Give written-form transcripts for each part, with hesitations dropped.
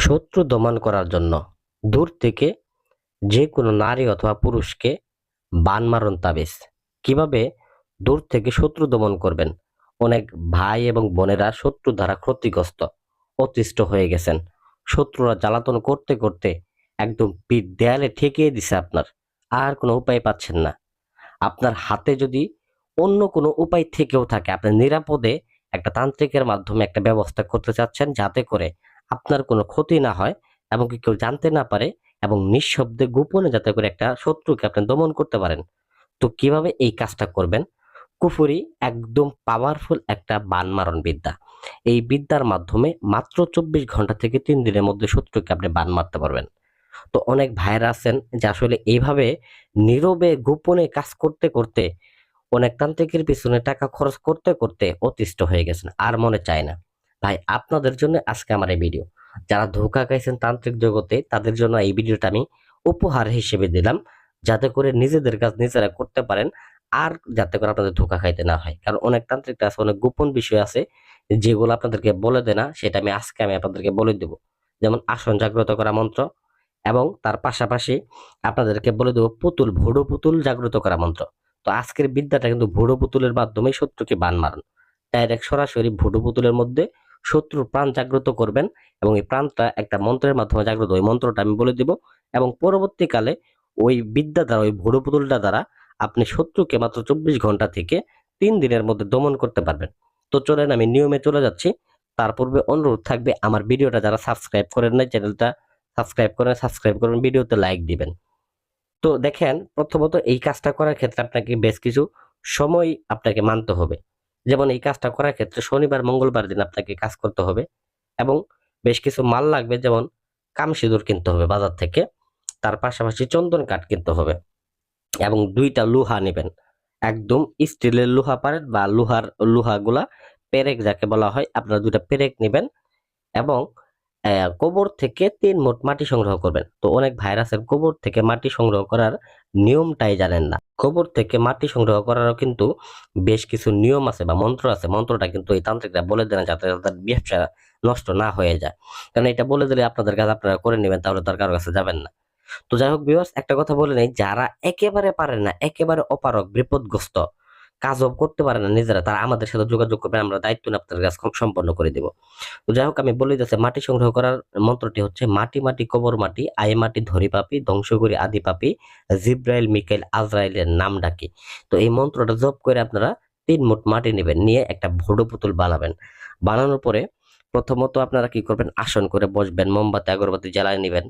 শত্রু দমন করার জন্য দূর থেকে যে কোনো নারী অথবা পুরুষকে বান মারণ তাবিজ। কিভাবে দূর থেকে শত্রু দমন করবেন? অনেক ভাই এবং বোনেরা শত্রু দ্বারা ক্ষতিগ্রস্ত, অতিষ্ঠ হয়ে গেছেন। শত্রুরা জ্বালাতন করতে করতে একদম পিঠ দেয়ালে ঠেকিয়ে দিছে আপনার। আর কোনো উপায় পাচ্ছেন না। আপনার হাতে যদি অন্য কোনো উপায় থেকেও থাকে, আপনি নিরাপদে একটা তান্ত্রিকের মাধ্যমে একটা ব্যবস্থা করতে চাচ্ছেন যাতে করে আপনার কোনো ক্ষতি না হয় এবং কি কেউ জানতে না পারে এবং নিঃশব্দে গোপনে যাতে করে একটা শত্রুকে আপনি দমন করতে পারেন। তো কিভাবে এই কাজটা করবেন? কুফুরি একদম পাওয়ারফুল একটা বান মারণ বিদ্যা। এই বিদ্যার মাধ্যমে মাত্র ২৪ ঘন্টা থেকে ৩ দিনের মধ্যে শত্রুকে আপনি বান মারতে পারবেন। তো অনেক ভাইরা আছেন যে আসলে এইভাবে নীরবে গোপনে কাজ করতে করতে অনেক তান্ত্রিকের পিছনে টাকা খরচ করতে করতে অতিষ্ঠ হয়ে গেছেন, আর মনে চায় না। ভাই, আপনাদের জন্য আজকে আমার এই ভিডিও। যারা ধোঁকা খাইছেন তান্ত্রিক জগতে তাদের জন্য এই ভিডিওটা আমি উপহার হিসেবে দিলাম, যাতে করে নিজেদের কাজ নিজেরা করতে পারেন, আর যাতে করে আপনাদের ধোঁকা খাইতে না হয়। কারণ অনেক তান্ত্রিক আছে, অনেক গোপন বিষয় আছে যেগুলো আপনাদেরকে বলে দেয় না, সেটা আমি আপনাদেরকে বলে দেব। যেমন আসন জাগ্রত করা মন্ত্র, এবং তার পাশাপাশি আপনাদেরকে বলে দেবো পুতুল, ভোডো পুতুল জাগ্রত করা মন্ত্র। তো আজকের বিদ্যাটা কিন্তু ভোডো পুতুলের মাধ্যমে শত্রুকে বান মারুন। ডাইরেক্ট সরাসরি ভোডো পুতুলের মধ্যে শত্রুর প্রাণ জাগ্রত করবেন, এবং এই প্রাণটা একটা মন্ত্রের মাধ্যমে জাগ্রত। ওই মন্ত্রটা আমি বলে দিব, এবং পরবর্তীকালে ওই বিদ্যা দ্বারা, ওই ভোডো পুতুলটা দ্বারা আপনি শত্রুকে মাত্র ২৪ ঘন্টা থেকে ৩ দিনের মধ্যে দমন করতে পারবেন। তো চলেন আমি নিয়মে চলে যাচ্ছি। তার পূর্বে অনুরোধ থাকবে, আমার ভিডিওটা যারা সাবস্ক্রাইব করেন নাই, চ্যানেলটা সাবস্ক্রাইব করবেন, ভিডিওতে লাইক দিবেন। তো দেখেন, প্রথমত এই কাজটা করার ক্ষেত্রে আপনাকে বেশ কিছু সময় আপনাকে মানতে হবে। যেমন এই কাজটা করার ক্ষেত্রে শনিবার মঙ্গলবার দিন আপনাকে কাজ করতে হবে, এবং বেশ কিছু মাল লাগবে, যেমন কামসিঁদুর কিনতে হবে বাজার থেকে, তার পাশাপাশি চন্দন কাঠ কিনতে হবে, এবং ২টা লোহা নেবেন। একদম স্টিলের লোহা পারেন, বা লোহাগুলা পেরেক যাকে বলা হয়, আপনারা ২টা পেরেক নেবেন, এবং কবর থেকে ৩ মুঠ মাটি সংগ্রহ করবেন। তো অনেক ভাইরাসের কবর থেকে মাটি সংগ্রহ করার নিয়মটাই জানেন না। কবর থেকে মাটি সংগ্রহ করারও কিন্তু বেশ কিছু নিয়ম আছে বা মন্ত্র আছে। মন্ত্রটা কিন্তু এই তান্ত্রিকরা বলে দেন যাতে তাদের ব্যবসা নষ্ট না হয়ে যায়। কারণ এটা বলে দিলে আপনাদের কাজ আপনারা করে নেবেন, তাহলে তার কারো কাছে যাবেন না। তো যাই হোক ভিউয়ার্স, একটা কথা বলে নেই, যারা একেবারে পারে না, একেবারে অপারগ, বিপদগ্রস্ত, কাজও করতে পারে না নিজেরা, তারা আমাদের সাথে যোগাযোগ করবেন, আমরা দায়িত্ব নিয়ে আপনাদের কাজ সম্পন্ন করে দেব। তো যাই হোক, আমি বলে দিচ্ছি, মাটি সংগ্রহ করার মন্ত্রটি হচ্ছে: মাটি মাটি কবর মাটি, আয় মাটি ধরি পাপি, ধ্বংস করি আদি পাপি, জিব্রাইল মিকাইল আজরাইলের নাম ডাকি। তো এই মন্ত্রটা জপ করে আপনারা ৩ মুঠ মাটি নেবেন, নিয়ে একটা ভোডো পুতুল বানাবেন। বানানোর পরে প্রথমত আপনারা কি করবেন, আসন করে বসবেন, মোমবাতি আগরবাতি জ্বালায় নেবেন,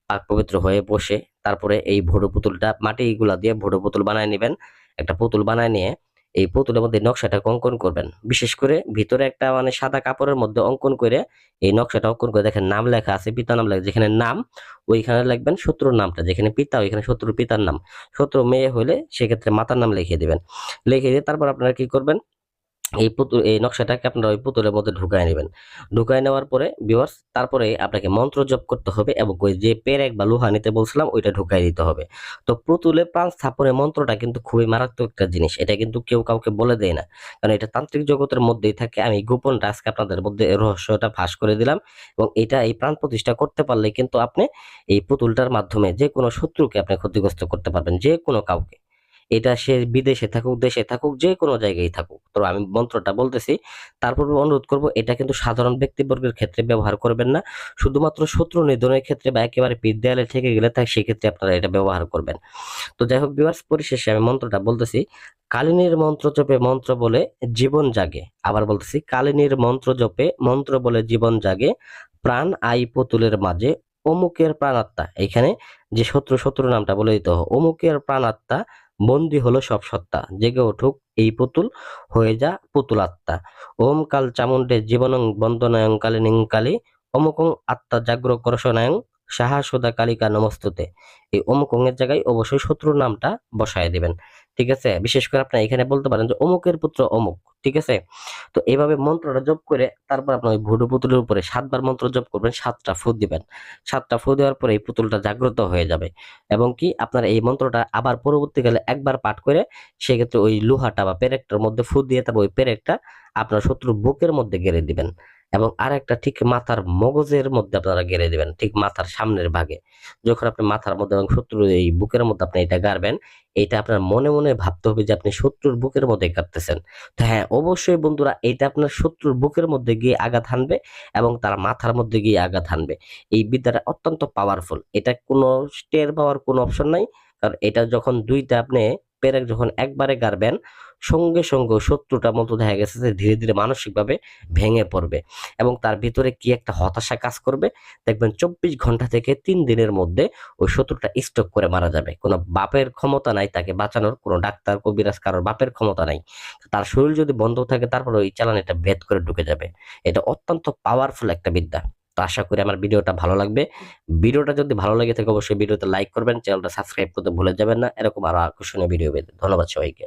পাক পবিত্র হয়ে বসে তারপরে এই ভোডো পুতুলটা মাটি এগুলা দিয়ে ভোডো পুতুল বানায় নেবেন। একটা পুতুল বানায় নিয়ে এই পুতুলের মধ্যে নকশাটা অঙ্কন করবেন। বিশেষ করে ভিতরে একটা সাদা কাপড়ের মধ্যে অঙ্কন করে এই নকশাটা অঙ্কন করে দেখেন নাম লেখা আছে, পিতা নাম লেখা, যেখানে নাম ওইখানে লিখবেন শত্রুর নামটা, যেখানে পিতা ওইখানে শত্রুর পিতার নাম। শত্রু মেয়ে হলে সেক্ষেত্রে মাতার নাম লিখিয়ে দিবেন। লিখে দিয়ে তারপর আপনারা কি করবেন, এই নকশাটাকে আপনারা ওই পুতুলের মধ্যে ঢুকায় নেবেন। ঢুকায় নেওয়ার পরে ভিউয়ার্স, তারপরে আপনাকে মন্ত্র জপ করতে হবে, এবং ওই যে পেরেক বা লোহা নিতে বলছিলাম ওইটা ঢুকাই দিতে হবে। তো পুতুলে প্রাণ স্থাপনের মন্ত্রটা কিন্তু খুবই মারাত্মক একটা জিনিস, এটা কিন্তু কেউ কাউকে বলে দেয় না, কারণ এটা তান্ত্রিক জগতের মধ্যেই থাকে। আমি গোপন আজকে আপনাদের মধ্যে এই রহস্যটা ফাঁস করে দিলাম, এবং এই প্রাণ প্রতিষ্ঠা করতে পারলে কিন্তু আপনি এই পুতুলটার মাধ্যমে যে কোনো শত্রুকে আপনি ক্ষতিগ্রস্ত করতে পারবেন, যে কোনো কাউকে। এটা সে বিদেশে থাকুক, দেশে থাকুক, যে কোনো জায়গায় থাকুক। তো আমি মন্ত্রটা বলতেছি, তারপর অনুরোধ করব, এটা কিন্তু সাধারণ ব্যক্তিবর্গের ক্ষেত্রে ব্যবহার করবেন না, শুধুমাত্র শত্রু নিধনের ক্ষেত্রে বা একেবারে পিঠ দেয়ালে থেকে গেলে তাই সেক্ষেত্রে আপনারা এটা ব্যবহার করবেন। তো যাই হোক ভিউয়ার্স, পরিশেষে আমি মন্ত্রটা বলতেছি: কালিনীর মন্ত্র জপে মন্ত্র বলে জীবন জাগে। আবার বলতেছি, কালিনীর মন্ত্র জপে মন্ত্র বলে জীবন জাগে, প্রাণ আই পুতুলের মাঝে, অমুকের প্রাণাত্মা। এখানে যে শত্রু নামটা বলে দিতে হবে, অমুকের প্রাণাত্মা বন্দী হলো সব সত্তা, জেগে উঠুক এই পুতুল, হয়ে যা পুতুল আত্মা। ওম কাল চামুণ্ডে জীবনং বন্দনায়ং কালিনীং কালী, অমুকং আত্মা জাগ্র করশনায়ং সাহা সুদা কালিকা নমস্তুতে। এই অমুকং এর জায়গায় অবশ্যই শত্রুর নামটা বসায় দিবেন। ঠিক আছে? বিশেষ করে আপনি এখানে বলতে পারেন যে অমুকের পুত্র অমুক। ঠিক আছে? তো এইভাবে মন্ত্রটা জপ করে তারপর আপনার ওই ভুডু পুতুলের উপরে ৭ বার মন্ত্র জপ করবেন, ৭টা ফু দিবেন। ৭টা ফু দেওয়ার পরে এই পুতুলটা জাগ্রত হয়ে যাবে, এবং কি আপনার এই মন্ত্রটা আবার পরবর্তীকালে একবার পাঠ করে সেক্ষেত্রে ওই লোহাটা বা পেরেকটার মধ্যে ফু দিয়ে তারপর ওই পেরেকটা আপনার শত্রুর বুকের মধ্যে গেড়ে দিবেন। এবং আরেকটা ঠিক মাথার মগজের মধ্যে আপনারা গেড়ে দিবেন, ঠিক মাথার সামনের ভাগে। যখন আপনি মাথার মধ্যে এবং শত্রুর এই বুকের মধ্যে আপনি এটা গাড়বেন, এটা আপনার মনে মনে ভাবতে হবে যে আপনি শত্রুর বুকের মধ্যে গাড়তেছেন। তো হ্যাঁ, অবশ্যই বন্ধুরা এটা আপনার শত্রুর বুকের মধ্যে গিয়ে আঘাত হানবে এবং তার মাথার মধ্যে গিয়ে আঘাত হানবে। এই বিদ্যাটা অত্যন্ত পাওয়ারফুল। এটা কোনো টের পাওয়ার কোনো অপশন নাই। কারণ এটা যখন ২ টা আপনি পেরেক যখন একবারে গাড়বেন, সঙ্গে, সঙ্গে শত্রুটার মতো দেখা গেছে যে ধীরে, ধীরে মানসিকভাবে ভেঙে পড়বে এবং তার ভিতরে কি একটা হতাশা কাজ করবে। দেখবেন ২৪ ঘন্টা থেকে ৩ দিনের মধ্যে ওই শত্রুটা স্ট্রোক করে মারা যাবে। কোনো বাপের ক্ষমতা নাই তাকে বাঁচানোর, কোনো ডাক্তার, কবিরাজ কারোর বাপের ক্ষমতা নাই। তার শরীর যদি বন্ধ থাকে তারপরে ওই চালানিটা ভেদ করে ঢুকে যাবে। এটা অত্যন্ত পাওয়ারফুল একটা বিদ্যা। তো আশা করি আমার ভিডিওটা ভালো লাগবে। ভিডিওটা যদি ভালো লেগে থাকে অবশ্যই ভিডিওতে লাইক করবেন, চ্যানেলটা সাবস্ক্রাইব করতে ভুলে যাবেন না। এরকম আরো আকর্ষণীয় ভিডিও পেতে। ধন্যবাদ সবাইকে।